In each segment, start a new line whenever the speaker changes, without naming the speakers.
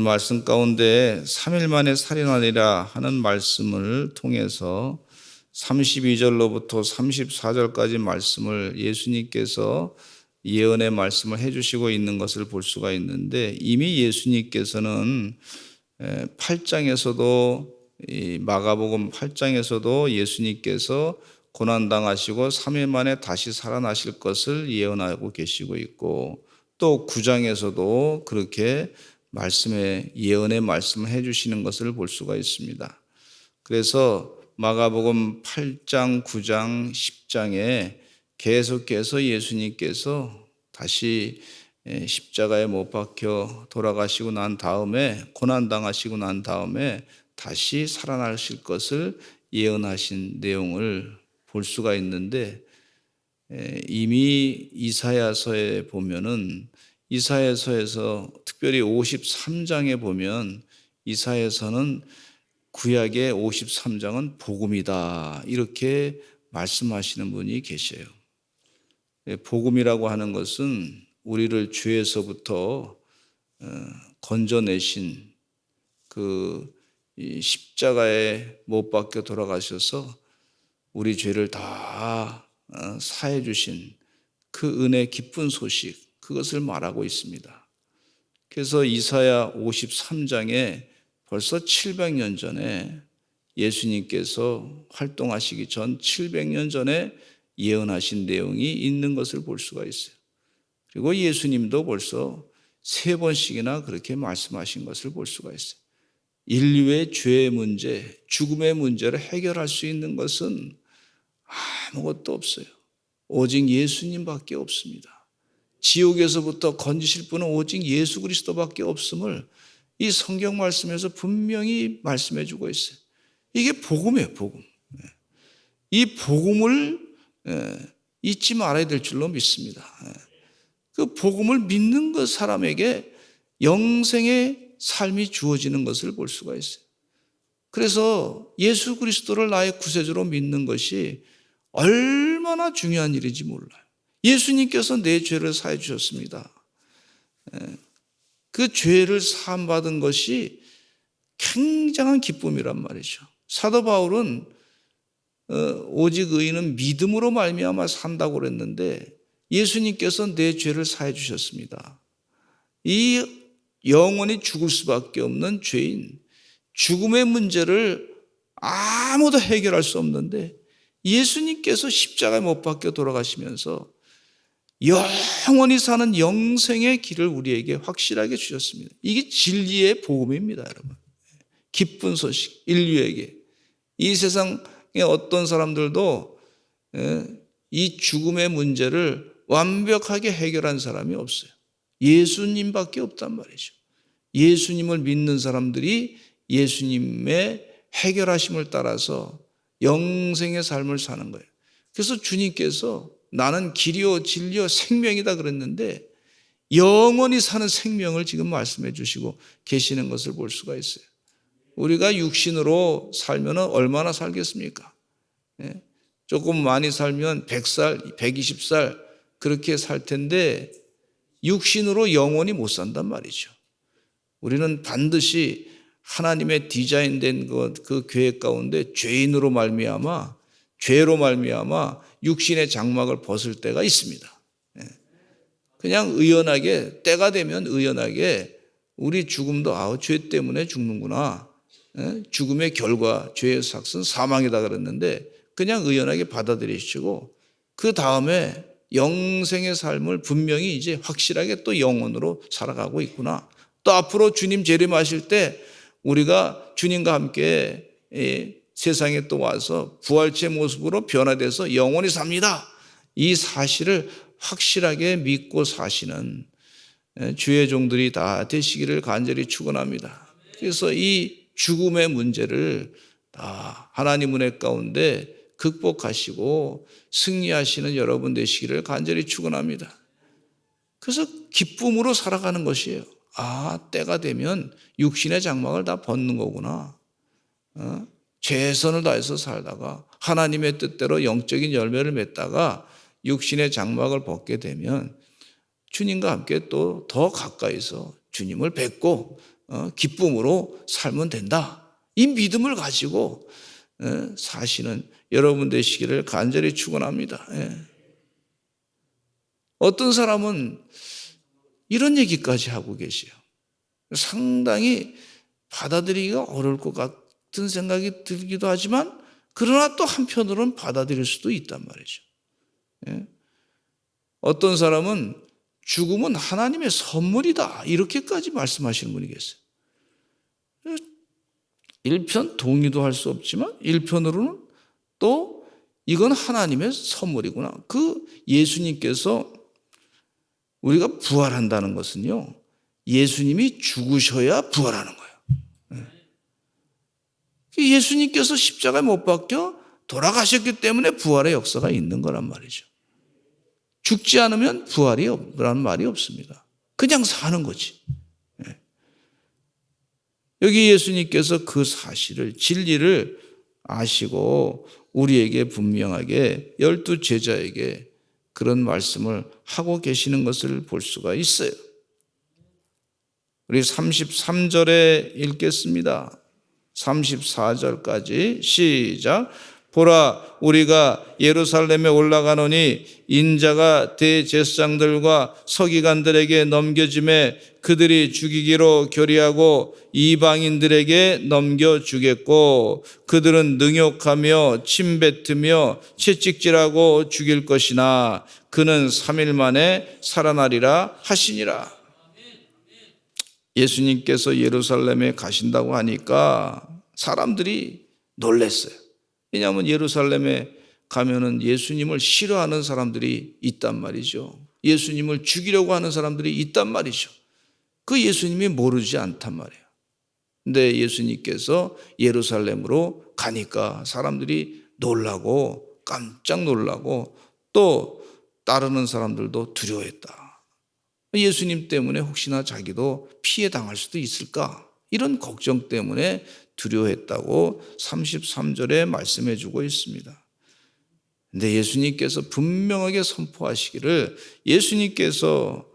오늘 말씀 가운데 3일 만에 살인하리라 하는 말씀을 통해서 32절로부터 34절까지 말씀을 예수님께서 예언의 말씀을 해주시고 있는 것을 볼 수가 있는데, 이미 예수님께서는 8장에서도 마가복음 8장에서도 예수님께서 고난당하시고 3일 만에 다시 살아나실 것을 예언하고 계시고 있고, 또 9장에서도 그렇게 예언의 말씀을 해주시는 것을 볼 수가 있습니다. 그래서 마가복음 8장, 9장, 10장에 계속해서 예수님께서 다시 십자가에 못 박혀 돌아가시고 난 다음에, 고난당하시고 난 다음에 다시 살아나실 것을 예언하신 내용을 볼 수가 있는데, 이미 이사야서에 보면은, 이사야서에서 특별히 53장에 보면, 이사야서는 구약의 53장은 복음이다 이렇게 말씀하시는 분이 계셔요. 복음이라고 하는 것은 우리를 죄에서부터 건져내신 그 십자가에 못 박혀 돌아가셔서 우리 죄를 다 사해 주신 그 은혜 기쁜 소식, 그것을 말하고 있습니다. 그래서 이사야 53장에 벌써 700년 전에 예수님께서 활동하시기 전 700년 전에 예언하신 내용이 있는 것을 볼 수가 있어요. 그리고 예수님도 벌써 3번씩이나 그렇게 말씀하신 것을 볼 수가 있어요. 인류의 죄의 문제, 죽음의 문제를 해결할 수 있는 것은 아무것도 없어요. 오직 예수님밖에 없습니다. 지옥에서부터 건지실 분은 오직 예수 그리스도밖에 없음을 이 성경 말씀에서 분명히 말씀해 주고 있어요. 이게 복음이에요, 복음. 이 복음을 잊지 말아야 될 줄로 믿습니다. 그 복음을 믿는 그 사람에게 영생의 삶이 주어지는 것을 볼 수가 있어요. 그래서 예수 그리스도를 나의 구세주로 믿는 것이 얼마나 중요한 일인지 몰라요. 예수님께서 내 죄를 사해 주셨습니다. 그 죄를 사함받은 것이 굉장한 기쁨이란 말이죠. 사도 바울은 오직 의인은 믿음으로 말미암아 산다고 그랬는데, 예수님께서 내 죄를 사해 주셨습니다. 이 영원히 죽을 수밖에 없는 죄인, 죽음의 문제를 아무도 해결할 수 없는데 예수님께서 십자가에 못 박혀 돌아가시면서 영원히 사는 영생의 길을 우리에게 확실하게 주셨습니다. 이게 진리의 복음입니다, 여러분. 기쁜 소식, 인류에게. 이 세상에 어떤 사람들도 이 죽음의 문제를 완벽하게 해결한 사람이 없어요. 예수님밖에 없단 말이죠. 예수님을 믿는 사람들이 예수님의 해결하심을 따라서 영생의 삶을 사는 거예요. 그래서 주님께서 나는 길이요 진리요 생명이다 그랬는데, 영원히 사는 생명을 지금 말씀해 주시고 계시는 것을 볼 수가 있어요. 우리가 육신으로 살면 얼마나 살겠습니까? 조금 많이 살면 100살, 120살 그렇게 살 텐데 육신으로 영원히 못 산단 말이죠. 우리는 반드시 하나님의 디자인된 그 계획 가운데 죄로 말미암아 육신의 장막을 벗을 때가 있습니다. 그냥 의연하게, 때가 되면 의연하게 우리 죽음도 죄 때문에 죽는구나, 죽음의 결과, 죄의 삭은 사망이다 그랬는데 그냥 의연하게 받아들이시고, 그 다음에 영생의 삶을 분명히 이제 확실하게 또 영원으로 살아가고 있구나, 또 앞으로 주님 재림하실 때 우리가 주님과 함께 세상에 또 와서 부활체의 모습으로 변화돼서 영원히 삽니다, 이 사실을 확실하게 믿고 사시는 주의 종들이 다 되시기를 간절히 축원합니다. 그래서 이 죽음의 문제를 다 하나님 은혜 가운데 극복하시고 승리하시는 여러분 되시기를 간절히 축원합니다. 그래서 기쁨으로 살아가는 것이에요. 때가 되면 육신의 장막을 다 벗는 거구나. 최선을 다해서 살다가 하나님의 뜻대로 영적인 열매를 맺다가 육신의 장막을 벗게 되면 주님과 함께 또 더 가까이서 주님을 뵙고 기쁨으로 살면 된다. 이 믿음을 가지고 사시는 여러분 되시기를 간절히 축원합니다. 어떤 사람은 이런 얘기까지 하고 계세요. 상당히 받아들이기가 어려울 것 같은 생각이 들기도 하지만 그러나 또 한편으로는 받아들일 수도 있단 말이죠. 어떤 사람은 죽음은 하나님의 선물이다 이렇게까지 말씀하시는 분이 계세요. 일편 동의도 할 수 없지만 일편으로는 또 이건 하나님의 선물이구나. 그 예수님께서 우리가 부활한다는 것은요, 예수님이 죽으셔야 부활하는 거예요. 예수님께서 십자가에 못 박혀 돌아가셨기 때문에 부활의 역사가 있는 거란 말이죠. 죽지 않으면 부활이라는 말이 없습니다. 그냥 사는 거지. 여기 예수님께서 그 사실을, 진리를 아시고 우리에게 분명하게 12 제자에게 그런 말씀을 하고 계시는 것을 볼 수가 있어요. 우리 33절에 읽겠습니다. 34절까지 시작. 보라, 우리가 예루살렘에 올라가노니 인자가 대제사장들과 서기관들에게 넘겨짐에 그들이 죽이기로 결의하고 이방인들에게 넘겨주겠고 그들은 능욕하며 침뱉으며 채찍질하고 죽일 것이나 그는 3일 만에 살아나리라 하시니라. 예수님께서 예루살렘에 가신다고 하니까 사람들이 놀랐어요. 왜냐하면 예루살렘에 가면은 예수님을 싫어하는 사람들이 있단 말이죠. 예수님을 죽이려고 하는 사람들이 있단 말이죠. 그 예수님이 모르지 않단 말이에요. 근데 예수님께서 예루살렘으로 가니까 사람들이 놀라고 깜짝 놀라고 또 따르는 사람들도 두려워했다. 예수님 때문에 혹시나 자기도 피해 당할 수도 있을까? 이런 걱정 때문에 두려워했다고 33절에 말씀해 주고 있습니다. 근데 예수님께서 분명하게 선포하시기를 예수님께서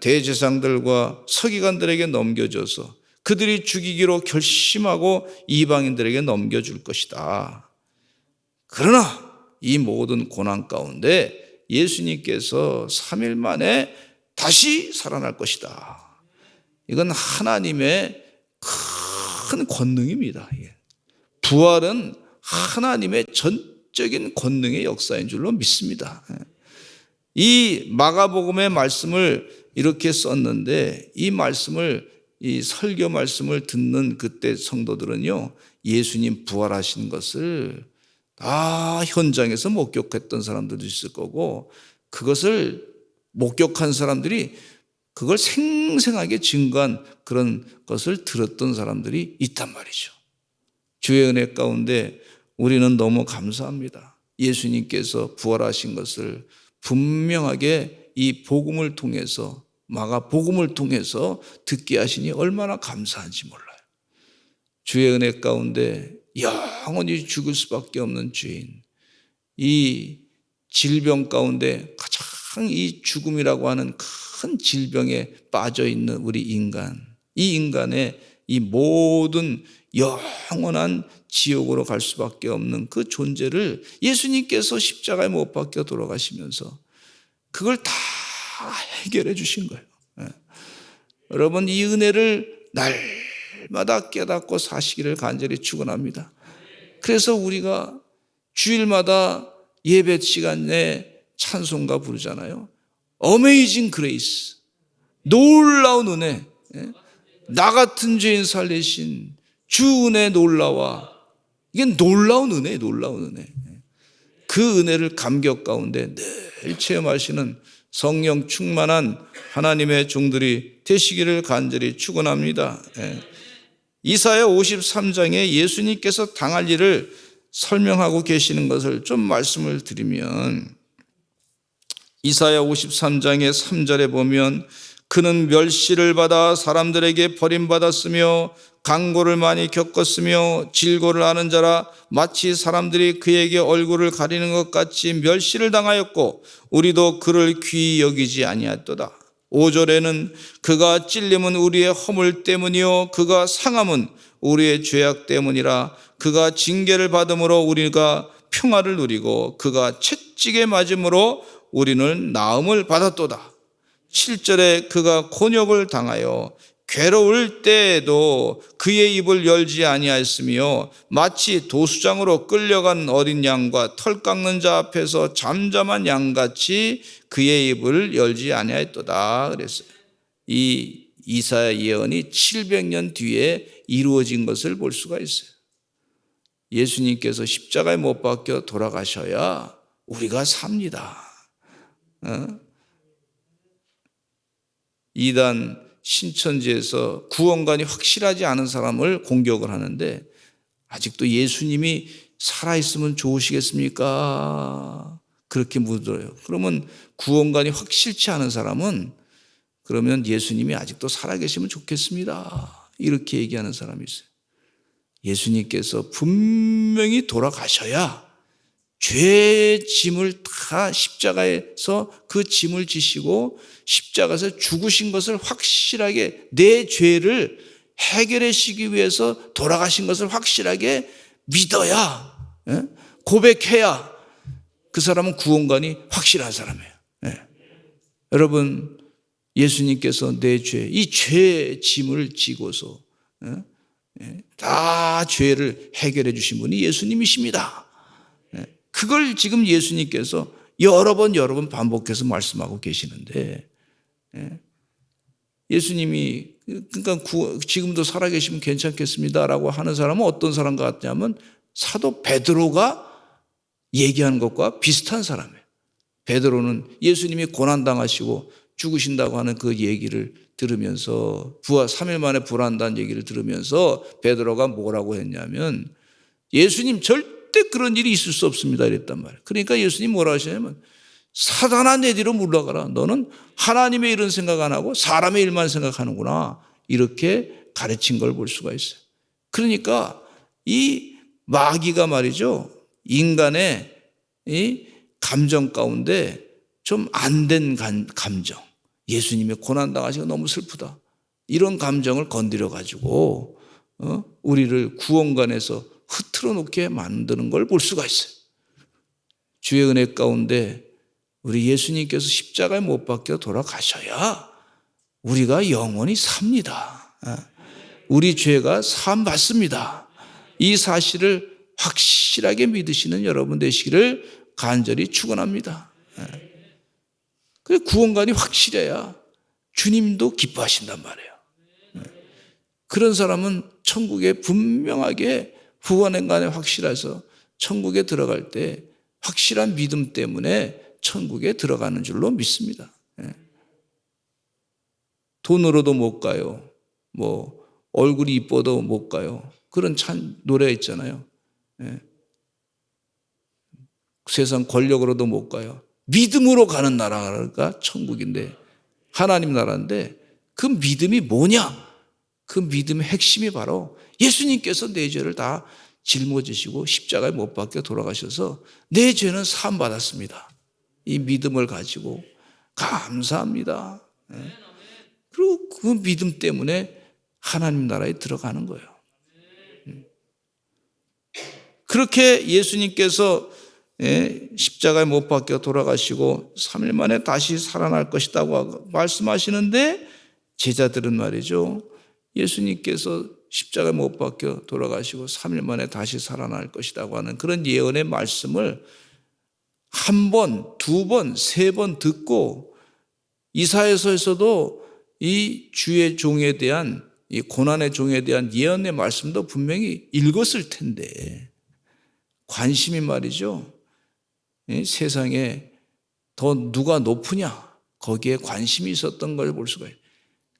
대제사장들과 서기관들에게 넘겨줘서 그들이 죽이기로 결심하고 이방인들에게 넘겨줄 것이다. 그러나 이 모든 고난 가운데 예수님께서 3일 만에 다시 살아날 것이다. 이건 하나님의 큰 권능입니다. 부활은 하나님의 전적인 권능의 역사인 줄로 믿습니다. 이 마가복음의 말씀을 이렇게 썼는데 이 말씀을 이 설교 말씀을 듣는 그때 성도들은요 예수님 부활하신 것을 다 현장에서 목격했던 사람들도 있을 거고 그것을 목격한 사람들이 그걸 생생하게 증거한 그런 것을 들었던 사람들이 있단 말이죠. 주의 은혜 가운데 우리는 너무 감사합니다. 예수님께서 부활하신 것을 분명하게 이 복음을 통해서 마가복음을 통해서 듣게 하시니 얼마나 감사한지 몰라요. 주의 은혜 가운데 영원히 죽을 수밖에 없는 죄인, 이 질병 가운데 가장 이 죽음이라고 하는 큰 질병에 빠져 있는 우리 인간, 이 인간의 이 모든 영원한 지옥으로 갈 수밖에 없는 그 존재를 예수님께서 십자가에 못 박혀 돌아가시면서 그걸 다 해결해 주신 거예요. 여러분 이 은혜를 날마다 깨닫고 사시기를 간절히 축원합니다. 그래서 우리가 주일마다 예배 시간에 찬송가 부르잖아요. Amazing Grace, 놀라운 은혜, 나 같은 죄인 살리신 주 은혜 놀라와. 이게 놀라운 은혜예요. 놀라운 은혜. 그 은혜를 감격 가운데 늘 체험하시는 성령 충만한 하나님의 종들이 되시기를 간절히 축원합니다. 이사야 53장에 예수님께서 당할 일을 설명하고 계시는 것을 좀 말씀을 드리면 이사야 53장의 3절에 보면 그는 멸시를 받아 사람들에게 버림받았으며 강고를 많이 겪었으며 질고를 아는 자라 마치 사람들이 그에게 얼굴을 가리는 것 같이 멸시를 당하였고 우리도 그를 귀히 여기지 아니하였도다. 5절에는 그가 찔림은 우리의 허물 때문이요 그가 상함은 우리의 죄악 때문이라. 그가 징계를 받음으로 우리가 평화를 누리고 그가 채찍에 맞음으로 우리는 나음을 받았도다. 7절에 그가 곤욕을 당하여 괴로울 때에도 그의 입을 열지 아니하였으며 마치 도수장으로 끌려간 어린 양과 털 깎는 자 앞에서 잠잠한 양같이 그의 입을 열지 아니하였도다 그랬어요. 이 이사야 예언이 700년 뒤에 이루어진 것을 볼 수가 있어요. 예수님께서 십자가에 못 박혀 돌아가셔야 우리가 삽니다. 이단 신천지에서 구원관이 확실하지 않은 사람을 공격을 하는데 아직도 예수님이 살아있으면 좋으시겠습니까? 그렇게 물어요. 그러면 구원관이 확실치 않은 사람은 그러면 예수님이 아직도 살아계시면 좋겠습니다. 이렇게 얘기하는 사람이 있어요. 예수님께서 분명히 돌아가셔야 죄의 짐을 다 십자가에서 그 짐을 지시고 십자가에서 죽으신 것을 확실하게 내 죄를 해결하시기 위해서 돌아가신 것을 확실하게 믿어야, 고백해야 그 사람은 구원관이 확실한 사람이에요. 여러분, 예수님께서 내 죄, 이 죄의 짐을 지고서 다 죄를 해결해 주신 분이 예수님이십니다. 그걸 지금 예수님께서 여러 번 반복해서 말씀하고 계시는데, 예수님이 그러니까 지금도 살아계시면 괜찮겠습니다라고 하는 사람은 어떤 사람 같냐면 사도 베드로가 얘기하는 것과 비슷한 사람이에요. 베드로는 예수님이 고난당하시고 죽으신다고 하는 그 얘기를 들으면서 3일 만에 부활한다는 얘기를 들으면서 베드로가 뭐라고 했냐면 예수님 절대 그런 일이 있을 수 없습니다 이랬단 말이에요. 그러니까 예수님 뭐라 하시냐면 사단아 내 뒤로 물러가라. 너는 하나님의 일은 생각 안 하고 사람의 일만 생각하는구나. 이렇게 가르친 걸 볼 수가 있어요. 그러니까 이 마귀가 말이죠. 인간의 이 감정 가운데 좀 안 된 감정. 예수님이 고난당하시고 너무 슬프다. 이런 감정을 건드려 가지고 우리를 구원관에서 흐트러 놓게 만드는 걸 볼 수가 있어요. 주의 은혜 가운데 우리 예수님께서 십자가에 못 박혀 돌아가셔야 우리가 영원히 삽니다. 우리 죄가 사함 받습니다. 이 사실을 확실하게 믿으시는 여러분 되시기를 간절히 축원합니다. 그래서 구원관이 확실해야 주님도 기뻐하신단 말이에요. 그런 사람은 천국에 분명하게 구원관에 확실해서 천국에 들어갈 때 확실한 믿음 때문에 천국에 들어가는 줄로 믿습니다. 돈으로도 못 가요. 뭐 얼굴이 이뻐도 못 가요. 그런 참 노래 있잖아요. 세상 권력으로도 못 가요. 믿음으로 가는 나라가 천국인데 하나님 나라인데 그 믿음이 뭐냐? 그 믿음의 핵심이 바로 예수님께서 내 죄를 다 짊어지시고 십자가에 못 박혀 돌아가셔서 내 죄는 사함 받았습니다. 이 믿음을 가지고 감사합니다. 그리고 그 믿음 때문에 하나님 나라에 들어가는 거예요. 그렇게 예수님께서 십자가에 못 박혀 돌아가시고 3일 만에 다시 살아날 것이라고 말씀하시는데 제자들은 말이죠. 예수님께서 십자가에 못 박혀 돌아가시고 3일 만에 다시 살아날 것이라고 하는 그런 예언의 말씀을 한 번, 두 번, 세 번 듣고 이사야서에서도 이 주의 종에 대한 이 고난의 종에 대한 예언의 말씀도 분명히 읽었을 텐데 관심이 말이죠. 세상에 더 누가 높으냐 거기에 관심이 있었던 걸 볼 수가 있어요.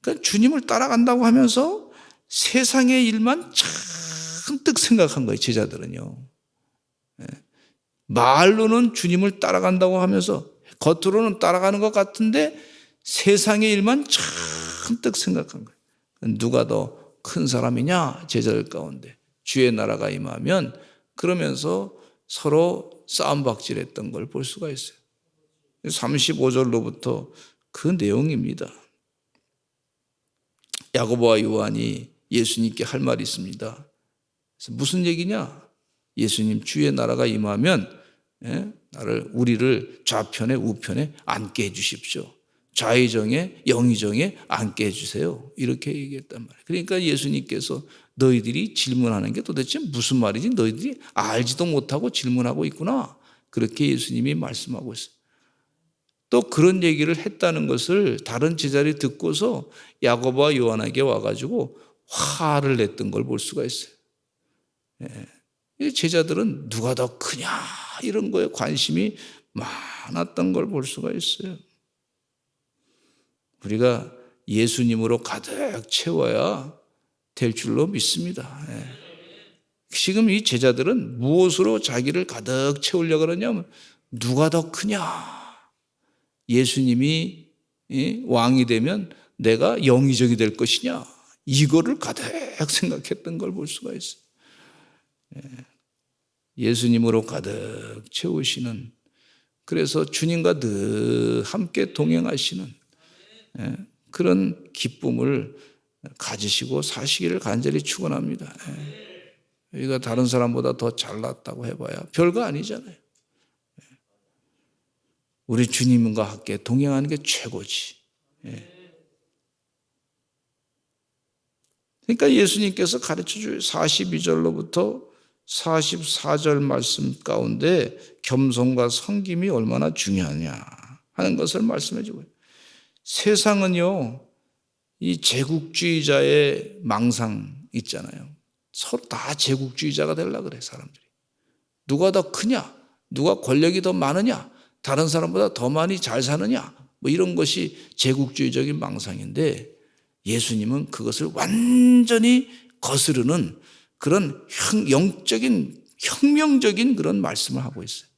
그러니까 주님을 따라간다고 하면서 세상의 일만 잔뜩 생각한 거예요. 제자들은요. 말로는 주님을 따라간다고 하면서 겉으로는 따라가는 것 같은데 세상의 일만 잔뜩 생각한 거예요. 누가 더 큰 사람이냐 제자들 가운데 주의 나라가 임하면 그러면서 서로 싸움박질했던 걸 볼 수가 있어요. 35절로부터 그 내용입니다. 야고보와 요한이 예수님께 할 말이 있습니다. 그래서 무슨 얘기냐? 예수님 주의 나라가 임하면 우리를 좌편에 우편에 앉게 해주십시오. 좌의정에 영의정에 앉게 해주세요. 이렇게 얘기했단 말이에요. 그러니까 예수님께서 너희들이 질문하는 게 도대체 무슨 말이지? 너희들이 알지도 못하고 질문하고 있구나. 그렇게 예수님이 말씀하고 있어요. 또 그런 얘기를 했다는 것을 다른 제자들이 듣고서 야고보와 요한에게 와가지고 화를 냈던 걸 볼 수가 있어요. 제자들은 누가 더 크냐 이런 거에 관심이 많았던 걸 볼 수가 있어요. 우리가 예수님으로 가득 채워야 될 줄로 믿습니다. 지금 이 제자들은 무엇으로 자기를 가득 채우려고 그러냐면 누가 더 크냐. 예수님이 왕이 되면 내가 영의정이 될 것이냐. 이거를 가득 생각했던 걸 볼 수가 있어요. 예수님으로 가득 채우시는, 그래서 주님과 늘 함께 동행하시는 그런 기쁨을 가지시고 사시기를 간절히 축원합니다. 우리가 다른 사람보다 더 잘났다고 해봐야 별거 아니잖아요. 우리 주님과 함께 동행하는 게 최고지. 그러니까 예수님께서 가르쳐줘요. 42절로부터 44절 말씀 가운데 겸손과 섬김이 얼마나 중요하냐 하는 것을 말씀해 주고요. 세상은요, 이 제국주의자의 망상 있잖아요. 서로 다 제국주의자가 되려고 그래, 사람들이. 누가 더 크냐? 누가 권력이 더 많으냐? 다른 사람보다 더 많이 잘 사느냐? 뭐 이런 것이 제국주의적인 망상인데 예수님은 그것을 완전히 거스르는 그런 영적인 혁명적인 그런 말씀을 하고 있어요.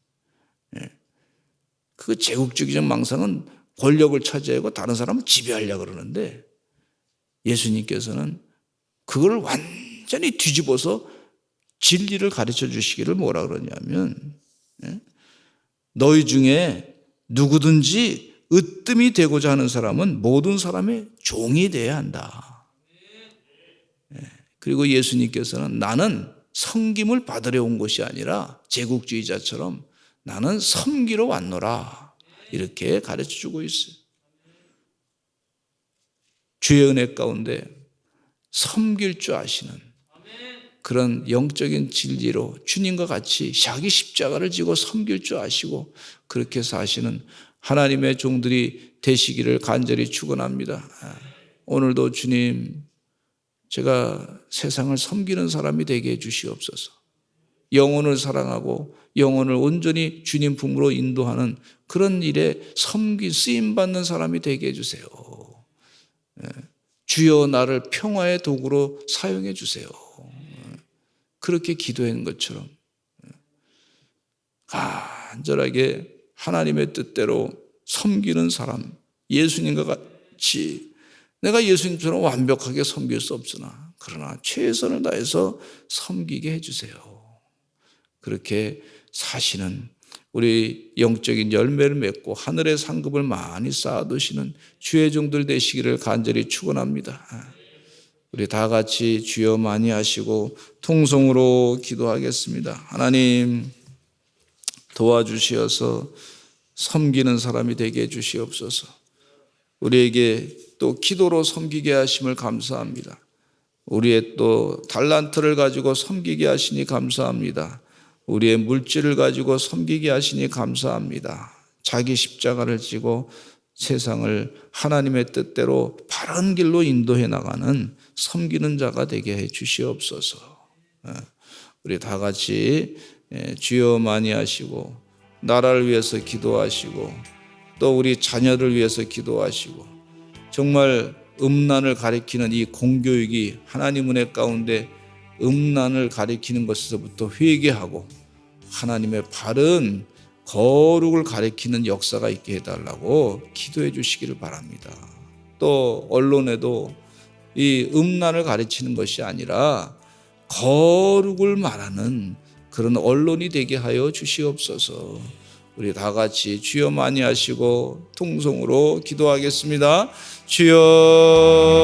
그 제국주의적 망상은 권력을 차지하고 다른 사람을 지배하려고 그러는데 예수님께서는 그걸 완전히 뒤집어서 진리를 가르쳐 주시기를 뭐라 그러냐면 너희 중에 누구든지 으뜸이 되고자 하는 사람은 모든 사람의 종이 되어야 한다. 그리고 예수님께서는 나는 섬김을 받으려 온 것이 아니라 제국주의자처럼 나는 섬기러 왔노라. 이렇게 가르쳐 주고 있어요. 주의 은혜 가운데 섬길 줄 아시는 그런 영적인 진리로 주님과 같이 자기 십자가를 지고 섬길 줄 아시고 그렇게 사시는 하나님의 종들이 되시기를 간절히 축원합니다. 오늘도 주님, 제가 세상을 섬기는 사람이 되게 해주시옵소서. 영혼을 사랑하고 영혼을 온전히 주님 품으로 인도하는 그런 일에 쓰임받는 사람이 되게 해주세요. 주여 나를 평화의 도구로 사용해 주세요. 그렇게 기도한 것처럼 간절하게 하나님의 뜻대로 섬기는 사람, 예수님과 같이 내가 예수님처럼 완벽하게 섬길 수 없으나 그러나 최선을 다해서 섬기게 해주세요. 그렇게 사시는 우리 영적인 열매를 맺고 하늘의 상급을 많이 쌓아두시는 주의 종들 되시기를 간절히 축원합니다. 우리 다 같이 주여 많이 하시고 통성으로 기도하겠습니다. 하나님 도와주시어서 섬기는 사람이 되게 해주시옵소서. 우리에게 또 기도로 섬기게 하심을 감사합니다. 우리의 또 달란트를 가지고 섬기게 하시니 감사합니다. 우리의 물질을 가지고 섬기게 하시니 감사합니다. 자기 십자가를 지고 세상을 하나님의 뜻대로 바른 길로 인도해 나가는 섬기는 자가 되게 해 주시옵소서. 우리 다 같이 주여 많이 하시고 나라를 위해서 기도하시고 또 우리 자녀를 위해서 기도하시고 정말 음란을 가리키는 이 공교육이 하나님 은혜 가운데 음란을 가리키는 것에서부터 회개하고 하나님의 바른 거룩을 가리키는 역사가 있게 해달라고 기도해 주시기를 바랍니다. 또 언론에도 이 음란을 가르치는 것이 아니라 거룩을 말하는 그런 언론이 되게 하여 주시옵소서. 우리 다 같이 주여 많이 하시고 통성으로 기도하겠습니다. 주여